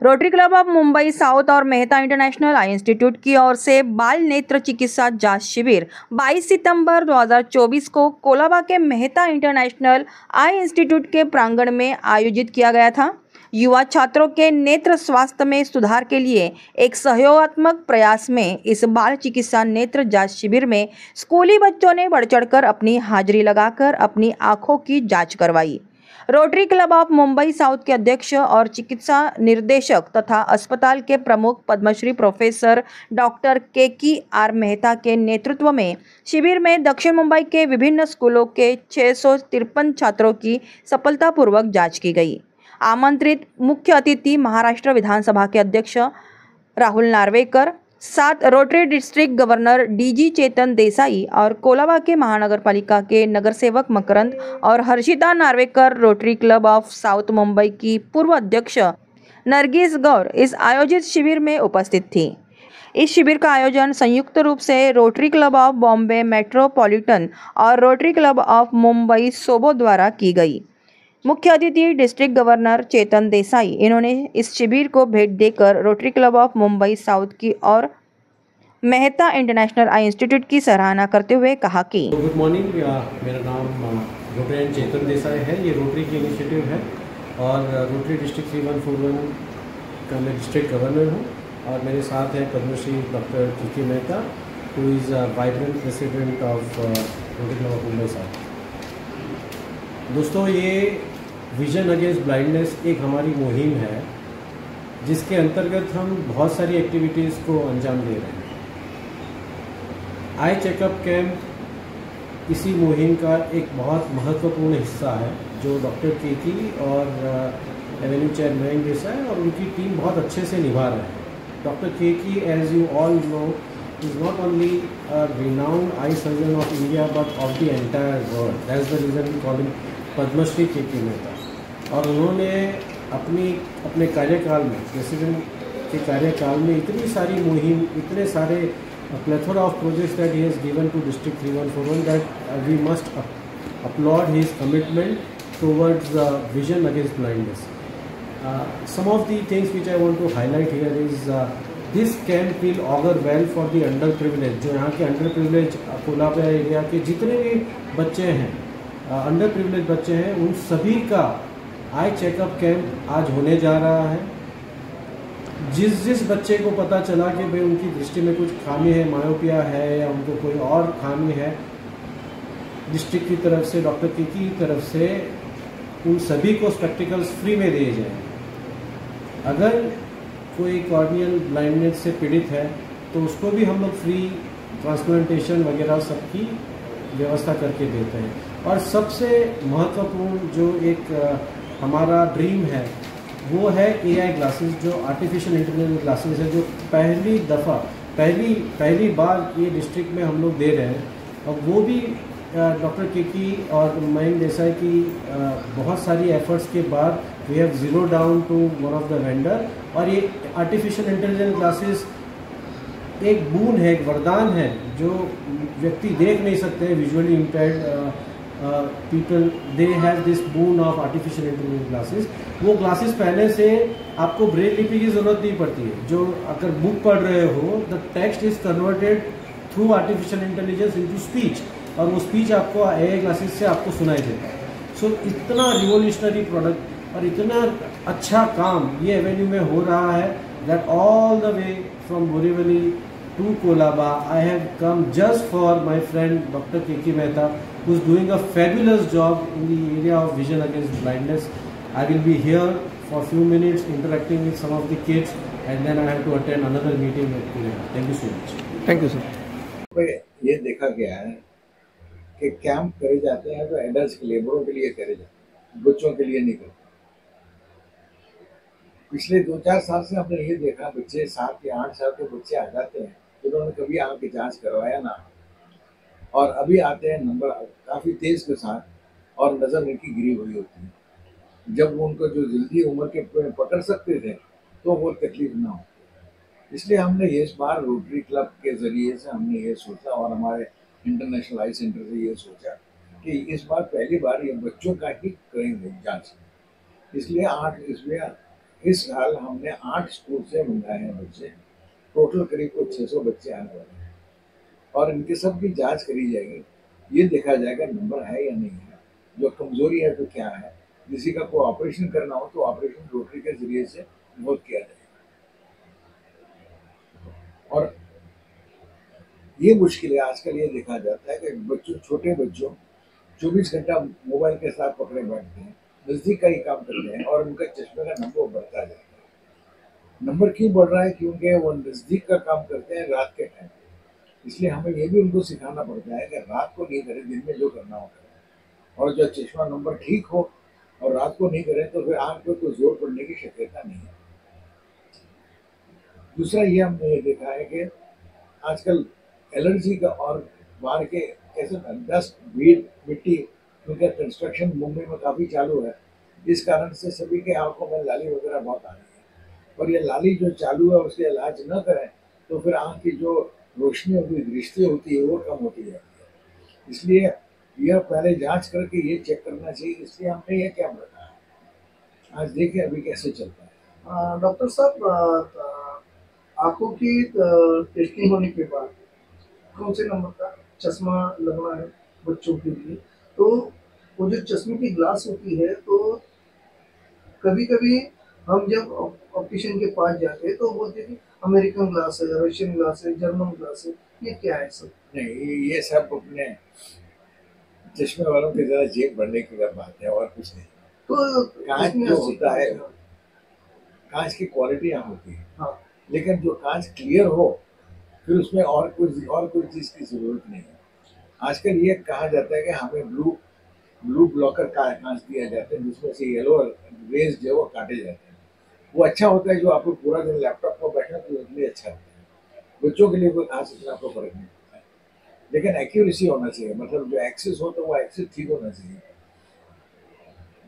Rotary club of Mumbai south और Mehta international I institute की ओर से बाल नेत्र चिकित्सा जांच शिविर 22 सितंबर 2024 को कोलाबा के मेहता इंटरनेशनल आई इंस्टीट्यूट के प्रांगण में आयोजित किया गया था। युवा छात्रों के नेत्र स्वास्थ्य में सुधार के लिए एक सहयोगात्मक प्रयास में इस बाल चिकित्सा नेत्र जांच शिविर में स्कूली बच्चों ने बढ़ चढ़कर अपनी हाजिरी लगाकर अपनी आंखों की जांच करवाई। Rotary club of Mumbai south के अध्यक्ष और चिकित्सा निर्देशक तथा अस्पताल के प्रमुख Padmashri professor doctor KKR Mehta के नेतृत्व में शिविर में दक्षिण मुंबई के विभिन्न स्कूलों के 653 छात्रों की सफलतापूर्वक जांच की गई। आमंत्रित मुख्य अतिथि महाराष्ट्र विधानसभा के अध्यक्ष Rahul Narwekar, 7 Rotary district governor DG Chetan Desai और कोलाबा के महानगर पालिका के नगर सेवक मकरंद और Harshita Narwekar, Rotary club of south Mumbai की पूर्व अध्यक्ष नरगिस गौर इस आयोजित शिविर में उपस्थित थी। इस शिविर का आयोजन संयुक्त रूप से rotary club of Bombay metropolitan और रोटरी क्लब ऑफ मुंबई सोबो द्वारा की गई। मुख्य अतिथि डिस्ट्रिक्ट गवर्नर चेतन देसाई, इन्होंने इस शिविर को भेंट देकर rotary club of Mumbai south की और मेहता इंटरनेशनल आई इंस्टीट्यूट की सराहना करते हुए कहा कि गुड मॉर्निंग, मेरा नाम रोटरी चेतन देसाई है। ये रोटरी की इनिशिएटिव है और रोटरी डिस्ट्रिक्ट 3141 का मैं डिस्ट्रिक्ट गवर्नर हूँ और मेरे साथ है Padmashri doctor KK Mehta, who is vibrant president of Rotary club of Mumbai south. दोस्तों, ये विजन अगेंस्ट ब्लाइंडनेस एक हमारी मुहिम है जिसके अंतर्गत हम बहुत सारी एक्टिविटीज़ को अंजाम दे रहे हैं। आई चेकअप कैंप इसी मुहिम का एक बहुत महत्वपूर्ण हिस्सा है जो डॉक्टर KK और एवेन्यू चेयर मयंक देसाई और उनकी टीम बहुत अच्छे से निभा रहे हैं। Doctor KK, as you all know, is not only a renowned eye surgeon of India but of the entire world. That's the reason we call him Padmashri KK Mehta. और उन्होंने अपने कार्यकाल में, प्रेसिडेंट के कार्यकाल में इतनी सारी मुहिम, इतने सारे plethora of projects that he has given to District 3141 that we must applaud his commitment towards vision against blindness. Some of the things which I want to highlight here is this camp will augur well for the underprivileged। जो यहाँ के underprivileged Colaba area के जितने भी बच्चे हैं, under privilege बच्चे हैं, उन सभी का आई चेकअप कैंप आज होने जा रहा है। जिस बच्चे को पता चला कि भाई उनकी दृष्टि में कुछ खामी है, मायोपिया है या उनको कोई और खामी है, डिस्ट्रिक्ट की तरफ से, डॉक्टर KK की तरफ से उन सभी को स्पेक्टिकल्स फ्री में दिए जाएंगे। अगर कोई कॉर्नियल ब्लाइंडनेस से पीड़ित है तो उसको भी हम लोग फ्री ट्रांसप्लांटेशन वगैरह सबकी व्यवस्था करके देते हैं। और सबसे महत्वपूर्ण जो एक हमारा ड्रीम है वो है AI ग्लासेस, जो आर्टिफिशियल इंटेलिजेंस ग्लासेस है, जो पहली बार ये डिस्ट्रिक्ट में हम लोग दे रहे हैं। और वो भी डॉक्टर KK और मयंक देसाई की बहुत सारी एफर्ट्स के बाद we have zero down to one of the vendor. और ये आर्टिफिशियल इंटेलिजेंस ग्लासेस एक बून है, एक वरदान है जो व्यक्ति देख नहीं सकते हैं, visually impaired people, they have this boon of artificial intelligence glasses. वो ग्लासेस पहले से आपको ब्रेल लिपि की ज़रूरत नहीं पड़ती है। जो अगर बुक पढ़ रहे हो, the text is converted through artificial intelligence into speech, और वो स्पीच आपको AI ग्लासेस से आपको सुनाई देता है। सो इतना रिवोल्यूशनरी प्रोडक्ट और इतना अच्छा काम ये एवेन्यू में हो रहा है that all the way from Borivali to Kolaba I have come just for my friend Dr. KK Mehta, who is doing a fabulous job in the area of vision against blindness. I will be here for a few minutes interacting with some of the kids and then I have to attend another meeting at Kolaba. Thank you so much. Thank you sir। ये देखा गया है कि camp करे जाते हैं तो adult के लेबरों के लिए करे जाते हैं, बच्चों के लिए नहीं करते। पिछले 2-4 साल से हमने ये देखा, बच्चे 7 या 8 साल के बच्चे आ जाते हैं जिन्होंने कभी आँख की जांच करवाया ना, और अभी आते हैं नंबर काफ़ी तेज़ के साथ और नज़र उनकी गिरी हुई होती है। जब वो उनको जो जल्दी उम्र के पकड़ सकते थे तो वो तकलीफ ना हो, इसलिए हमने इस बार रोटरी क्लब के ज़रिए से हमने ये सोचा और हमारे इंटरनेशनल आई सेंटर से ये सोचा कि इस बार पहली बार ये बच्चों का ही करेंगे जांच। इसलिए 8 इसमें इस साल हमने 8 स्कूल से मंगाए हैं बच्चे, टोटल करीब कुछ 600 बच्चे आने वाले हैं और इनके सब की जांच करी जाएगी। ये देखा जाएगा नंबर है या नहीं है, जो कमजोरी है तो क्या है। किसी का कोई ऑपरेशन करना हो तो ऑपरेशन रोटरी के जरिए से बहुत किया जाएगा। और ये मुश्किल है, आजकल ये देखा जाता है कि बच्चों, छोटे बच्चों 24 घंटा मोबाइल के साथ पकड़े बैठते हैं, नजदीक का ही काम करते हैं और उनका चश्मे का नंबर बढ़ता जाता है। नंबर क्यों बढ़ रहा है? क्योंकि वो नजदीक का काम करते हैं रात के टाइम। इसलिए हमें ये भी उनको सिखाना पड़ता है कि रात को नहीं करें, दिन में जो करना हो करें। और जब चश्मा नंबर ठीक हो और रात को नहीं करें तो फिर आंख पे कोई जोर पड़ने की शक्यता नहीं है। दूसरा ये हमने ये देखा है कि आजकल एलर्जी का और बाहर के कैसे डस्ट, भीड़, मिट्टी, क्योंकि कंस्ट्रक्शन मुंबई में काफ़ी चालू है, इस कारण से सभी के आंखों में लाली वगैरह बहुत आ रही है। और ये लाली जो चालू है उसके इलाज न करें तो फिर आंख की जो रोशनी होती है, दृष्टि होती है, वो कम होती जाती है। इसलिए यह पहले जांच करके ये चेक करना चाहिए। इसलिए हमने ये क्या बताया, आज देखिए अभी कैसे चलता है। डॉक्टर साहब, आंखों की टेस्टिंग होने के बाद कौन से नंबर का चश्मा लगना है बच्चों के लिए, तो वो जो चश्मे की ग्लास होती है, तो कभी कभी हम जब ऑप्टिशियन के पास जाते हैं तो वो बोलते हैं कि अमेरिकन ग्लास है, रशियन ग्लास है, जर्मन ग्लास है, ये क्या है सब? नहीं, ये सब अपने चश्मे वालों की ज़रा जेब भरने की बात है और कुछ नहीं। तो कांच इसमें जो अच्छी होता है, कांच कांच की क्वालिटी यहाँ होती है, हाँ, लेकिन जो कांच क्लियर हो फिर उसमें और कोई चीज़ की ज़रूरत नहीं है। आजकल ये कहा जाता है कि हमें ब्लू ब्लॉकर का कांच दिया जाता है, जिसमें से येलो रेज जो है वो काटे जाते हैं। वो अच्छा होता है, जो आपको पूरा दिन लैपटॉप पर बैठना तो उसके लिए अच्छा होता है। बच्चों के लिए कोई खास इतना आपको फर्क नहीं पड़ता है, लेकिन एक्यूरेसी होना चाहिए, मतलब जो एक्सेस हो तो वो एक्सेस ठीक होना चाहिए,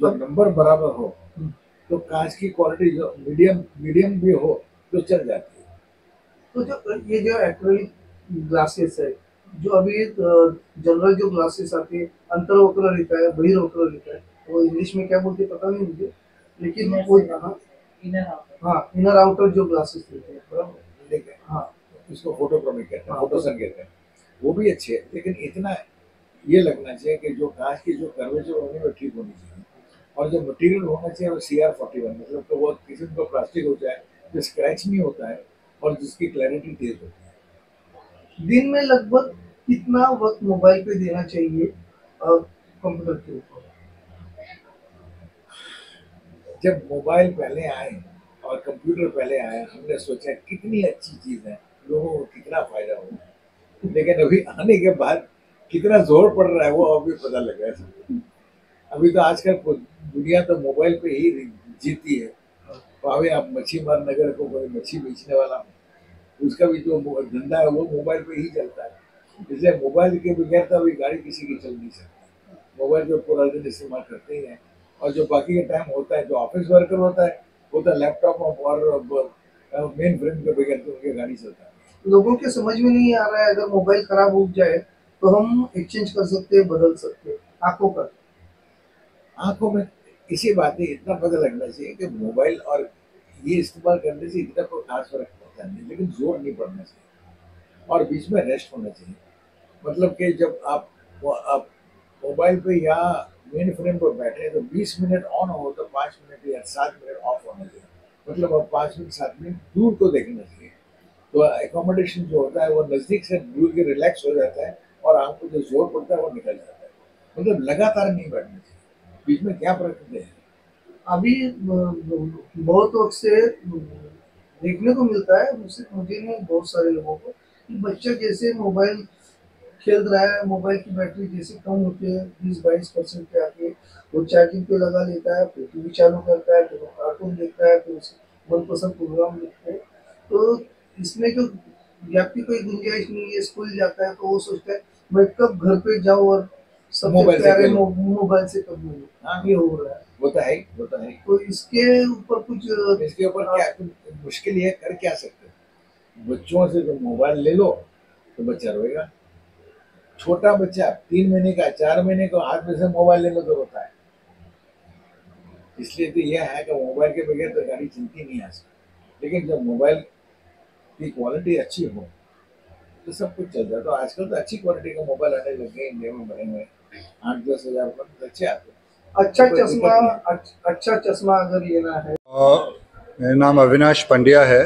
जो नंबर बराबर हो। तो कांच की क्वालिटी जो मीडियम भी हो तो चल जाती है। तो जो ये जो एक्रेलिक ग्लासेस है, जो अभी जनरल जो ग्लासेस आती है, अंतर्वक्र रहता है, बहिर्वक्र रहता है, वो इंग्लिश में क्या बोलते हैं पता नहीं मुझे, लेकिन वो हाँ, इनर आउटर जो ग्लासेस रहते हैं, बराबर। लेकिन हाँ इसको फोटोक्रोमिक कहते हैं, हाँ, फोटोसन कहते हैं, वो भी अच्छे है, लेकिन इतना ये लगना चाहिए कि जो कांच की जो कर्वेचर होनी है वो ठीक होनी चाहिए। और जो मटेरियल होना चाहिए वो CR41, मतलब तो वो किसी को प्लास्टिक होता है जो स्क्रैच नहीं होता है और जिसकी क्लैरिटी तेज होती है। दिन में लगभग कितना वक्त मोबाइल पे देना चाहिए और कंप्यूटर के ऊपर? जब मोबाइल पहले आए और कंप्यूटर पहले आया, हमने सोचा कितनी अच्छी चीज़ है, लोगों को कितना फायदा होगा, लेकिन अभी आने के बाद कितना जोर पड़ रहा है वो अभी पता लग रहा है। अभी तो आजकल दुनिया तो मोबाइल पे ही जीती है। पावे आप मच्छी मार नगर को कोई मच्छी बेचने वाला हो, उसका भी जो धंधा है वो मोबाइल पे ही चलता है। इसलिए मोबाइल के बगैर तो अभी गाड़ी किसी की चल नहीं सकती। मोबाइल पे पूरा दिन इस्तेमाल करते ही हैं, और जो बाकी का टाइम होता है, जो ऑफिस वर्कर होता है वो तो लैपटॉप और मेन फ्रेम के बगैर तो उनकी गाड़ी चलता है। लोगों के समझ में नहीं आ रहा है, अगर मोबाइल खराब हो जाए तो हम एक्सचेंज कर सकते हैं, बदल सकते हैं आंखों का। आंखों में इसी बात है, इतना पता लगना चाहिए कि मोबाइल और ये इस्तेमाल करने से इतना कोई खास फर्क पड़ता नहीं, लेकिन जोर नहीं पड़ना चाहिए और बीच में रेस्ट होना चाहिए। मतलब कि जब आप मोबाइल पे या मेन फ्रेम पर बैठे हैं तो 20 मिनट ऑन हो तो 5 मिनट या 7 मिनट ऑफ होना चाहिए। मतलब अब 5 मिनट 7 मिनट दूर को देखना चाहिए, तो एकोमोडेशन जो होता है वो नज़दीक से दूर के रिलैक्स हो जाता है और आंख को जो जोर पड़ता है वो निकल जाता है। मतलब लगातार नहीं बैठना चाहिए, बीच में क्या प्रकृति है। अभी बहुत वक्त से देखने को मिलता है, मुझे नहीं, बहुत सारे लोगों को, कि बच्चा जैसे मोबाइल खेल रहा है, मोबाइल की बैटरी जैसे कम होती है 20-22% पे आके, वो चार्जिंग पे लगा लेता है, फिर टीवी चालू करता है, फिर वो कार्टून देखता है, फिर उसके मनपसंद प्रोग्राम देखते हैं। तो इसमें जो गैप की कोई गुंजाइश नहीं है, स्कूल जाता है तो वो सोचता है मैं कब घर पे जाऊँ और सबसे मोबाइल से प्यारे खेलो। मोबाइल से कब मिलूँ। हाँ, ये हो रहा है। वो तो है ही, वो तो है ही। तो इसके ऊपर कुछ इसके ऊपर क्या मुश्किल ये कर क्या सकते हो? बच्चों से जो मोबाइल ले लो तो बच्चा रोएगा। छोटा बच्चा 3 महीने का, 4 महीने का हाथ में से मोबाइल ले लो तो रोता है। इसलिए तो यह है कि मोबाइल के बगैर तो गाड़ी चलती नहीं आ सकती, लेकिन जब मोबाइल की क्वालिटी अच्छी हो तो सब कुछ चल जाए। तो आजकल तो अच्छी क्वालिटी का मोबाइल आने लग गए, इंडिया में बने हुए 8-10 हज़ार पर अच्छे आते हैं। अच्छा कोई चश्मा, दिक्कत नहीं। अच्छा चश्मा अगर लेना है, मेरा नाम अविनाश पंड्या है।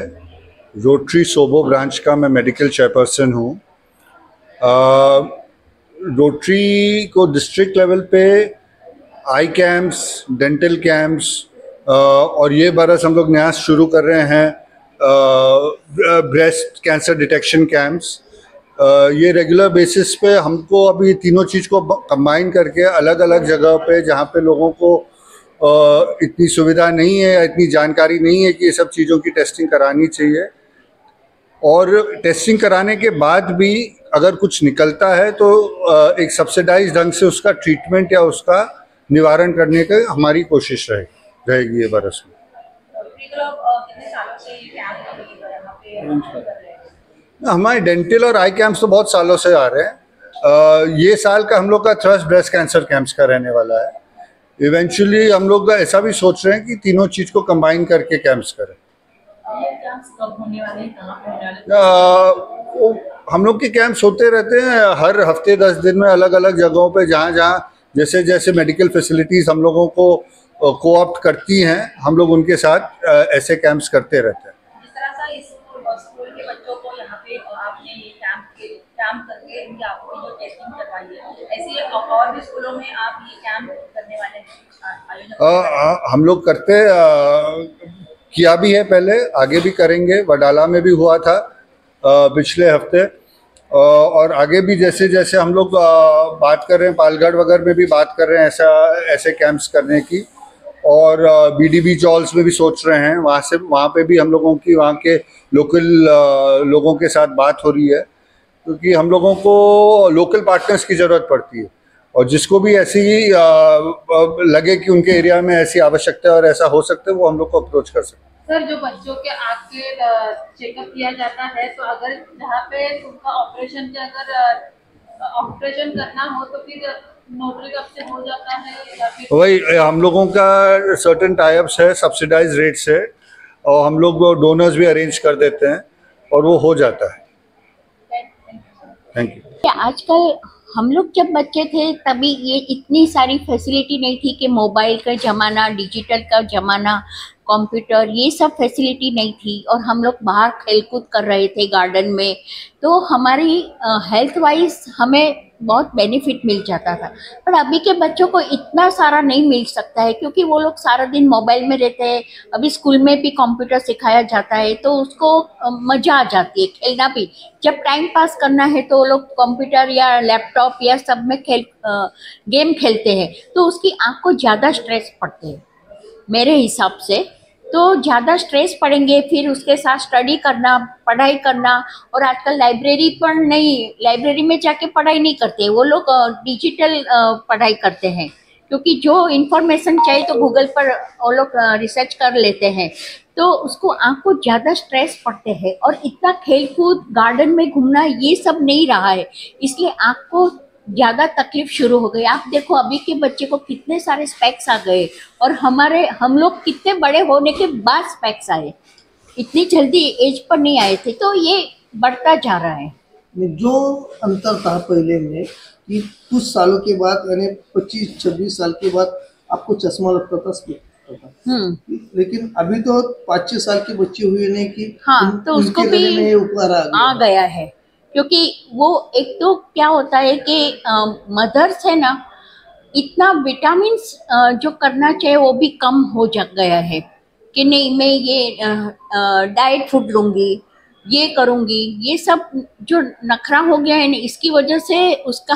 रोटरी सोबो ब्रांच का मैं मेडिकल चेयरपर्सन हूँ। रोटरी को डिस्ट्रिक्ट लेवल पे आई कैम्प्स, डेंटल कैम्प्स और ये बरस हम लोग नया शुरू कर रहे हैं ब्रेस्ट कैंसर डिटेक्शन कैंप्स। ये रेगुलर बेसिस पे हमको अभी तीनों चीज़ को कंबाइन करके अलग अलग जगह पे जहाँ पे लोगों को इतनी सुविधा नहीं है या इतनी जानकारी नहीं है कि ये सब चीज़ों की टेस्टिंग करानी चाहिए, और टेस्टिंग कराने के बाद भी अगर कुछ निकलता है तो एक सब्सिडाइज ढंग से उसका ट्रीटमेंट या उसका निवारण करने की हमारी कोशिश रहेगी ये बरस में। हमारे डेंटल और आई कैंप्स तो बहुत सालों से आ रहे हैं। ये साल का हम लोग का थ्रस्ट ब्रेस्ट कैंसर कैंप्स का रहने वाला है। इवेंचुअली हम लोग ऐसा भी सोच रहे हैं कि तीनों चीज़ को कंबाइन करके कैंप्स करें। हम लोग के कैंप्स होते रहते हैं हर हफ्ते 10 दिन में अलग अलग जगहों पे, जहाँ जहाँ जैसे जैसे मेडिकल फैसिलिटीज़ हम लोगों को कोऑप्ट करती हैं, हम लोग उनके साथ ऐसे कैंप्स करते रहते हैं। जिस तरह से स्कूल के बच्चों को यहाँ पे आपने ये कैंप करके इनकी आपको जो टेस्टिंग करवाई है, ऐसे और भी स्कूलों में आप ये कैंप करने वाले हैं? हम लोग करते किया भी है पहले, आगे भी करेंगे। वडाला में भी हुआ था पिछले हफ्ते, और आगे भी जैसे जैसे हम लोग बात कर रहे हैं, पालगढ़ वगैरह में भी बात कर रहे हैं ऐसे कैंप्स करने की, और बीडीबी जॉल्स में भी सोच रहे हैं। वहाँ पे भी हम लोगों की वहाँ के लोकल लोगों के साथ बात हो रही है, क्योंकि हम लोगों को लोकल पार्टनर्स की ज़रूरत पड़ती है, और जिसको भी ऐसी लगे कि उनके एरिया में ऐसी आवश्यकता है और ऐसा हो सकता है, वो हम लोग को अप्रोच कर सकते हैं। सर, जो बच्चों के आँख के चेकअप किया जाता है, तो अगर जहाँ पे उनका ऑपरेशन करना हो तो फिर नोटरी कब से हो जाता है, या फिर वही हम लोगों का सर्टेन टाइप्स है सब्सिडाइज रेट से, और हम लोग डोनर्स भी अरेंज कर देते हैं और वो हो जाता है। Thank you. आजकल हम लोग जब बच्चे थे तभी ये इतनी सारी फैसिलिटी नहीं थी कि मोबाइल का ज़माना, डिजिटल का ज़माना, कंप्यूटर, ये सब फैसिलिटी नहीं थी, और हम लोग बाहर खेलकूद कर रहे थे गार्डन में, तो हमारी हेल्थ वाइज हमें बहुत बेनिफिट मिल जाता था। पर अभी के बच्चों को इतना सारा नहीं मिल सकता है, क्योंकि वो लोग सारा दिन मोबाइल में रहते हैं। अभी स्कूल में भी कंप्यूटर सिखाया जाता है, तो उसको मज़ा आ जाती है खेलना भी। जब टाइम पास करना है तो वो लोग कंप्यूटर या लैपटॉप या सब में गेम खेलते हैं, तो उसकी आँख को ज़्यादा स्ट्रेस पड़ते हैं मेरे हिसाब से। तो ज़्यादा स्ट्रेस पड़ेंगे, फिर उसके साथ स्टडी करना, पढ़ाई करना, और आजकल लाइब्रेरी में जाके पढ़ाई नहीं करते, वो लोग डिजिटल पढ़ाई करते हैं, क्योंकि जो इन्फॉर्मेशन चाहिए तो गूगल पर वो लोग रिसर्च कर लेते हैं, तो उसको आँख को ज़्यादा स्ट्रेस पड़ते हैं। और इतना खेल कूद, गार्डन में घूमना, ये सब नहीं रहा है, इसलिए आँख को ज़्यादा तकलीफ शुरू हो गई। आप देखो अभी के बच्चे को कितने सारे स्पेक्स आ गए, और हम लोग कितने बड़े होने के बाद स्पेक्स आए, इतनी जल्दी एज पर नहीं आए थे, तो ये बढ़ता जा रहा है। जो अंतर था पहले में कि कुछ सालों के बाद, यानी 25-26 साल के बाद आपको चश्मा लगता था, स्पेक्स लगता था, लेकिन अभी तो 5-6 साल के बच्चे हुए नहीं कि हाँ, तो उसको भी ऊपर आ गया है, क्योंकि वो एक तो क्या होता है कि मदर्स है ना, इतना विटामिन्स जो करना चाहिए वो भी कम हो गया है, कि नहीं मैं ये डाइट फूड लूँगी, ये करूँगी, ये सब जो नखरा हो गया है ना, इसकी वजह से उसका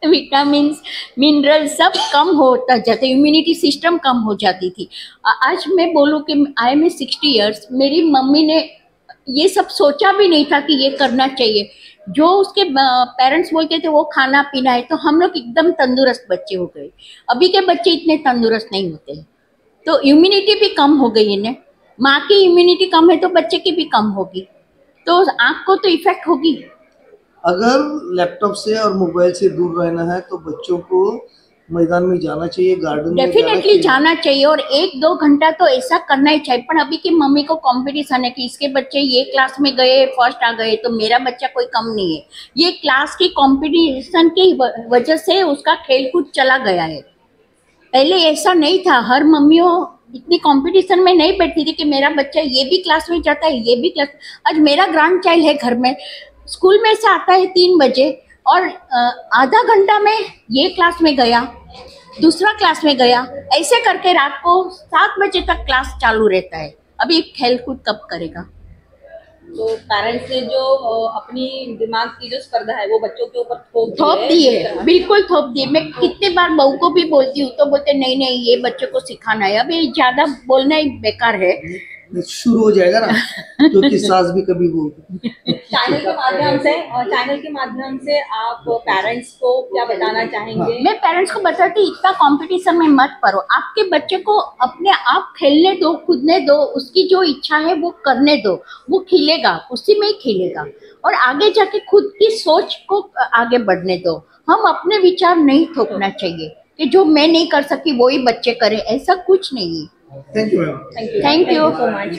विटामिन्स, मिनरल सब कम होता जाता है, इम्यूनिटी सिस्टम कम हो जाती थी। आज मैं बोलूँ कि आई एम 60 ईयर्स, मेरी मम्मी ने ये सब सोचा भी नहीं था कि ये करना चाहिए। जो उसके पेरेंट्स बोलते थे वो खाना पीना है, तो हम लोग एकदम तंदुरुस्त बच्चे हो गए। अभी के बच्चे इतने तंदुरुस्त नहीं होते, तो इम्यूनिटी भी कम हो गई है। माँ की इम्यूनिटी कम है तो बच्चे की भी कम होगी, तो आँख को तो इफेक्ट होगी। अगर लैपटॉप से और मोबाइल से दूर रहना है तो बच्चों को मैदान में जाना चाहिए, गार्डन में डेफिनेटली जाना चाहिए और 1-2 घंटा तो ऐसा करना ही चाहिए। पर अभी की मम्मी को कंपटीशन है कि इसके बच्चे ये क्लास में गए, फर्स्ट आ गए, तो मेरा बच्चा कोई कम नहीं है। ये क्लास की कंपटीशन की वजह से उसका खेलकूद चला गया है। पहले ऐसा नहीं था, हर मम्मियों इतनी कंपटीशन में नहीं बैठती थी कि मेरा बच्चा ये भी क्लास में जाता है, ये भी क्लास। आज मेरा ग्रैंड चाइल्ड है घर में, स्कूल में से आता है 3 बजे और आधा घंटा में ये क्लास में गया, दूसरा क्लास में गया, ऐसे करके रात को 7 बजे तक क्लास चालू रहता है। अभी खेलकूद कब करेगा? तो पेरेंट्स ने जो अपनी दिमाग की जो स्पर्धा है वो बच्चों के ऊपर थोप दी है, बिल्कुल थोप दी। मैं कितने बार बहू को भी बोलती हूँ तो बोलते नहीं नहीं ये बच्चों को सिखाना है। अभी ज्यादा बोलना ही बेकार है, शुरू हो जाएगा ना, क्योंकि सास भी कभी बोलती। चैनल के माध्यम से आप पेरेंट्स को क्या बताना चाहेंगे? मैं पेरेंट्स को बताती इतना कंपटीशन में मत पड़ो, आपके बच्चे को अपने आप खेलने दो, कूदने दो, उसकी जो इच्छा है वो करने दो, वो खिलेगा, उसी में ही खिलेगा और आगे जाके खुद की सोच को आगे बढ़ने दो। हम अपने विचार नहीं थोपना चाहिए कि जो मैं नहीं कर सकी वही बच्चे करें, ऐसा कुछ नहीं है। Thank you ma'am. Thank you so much.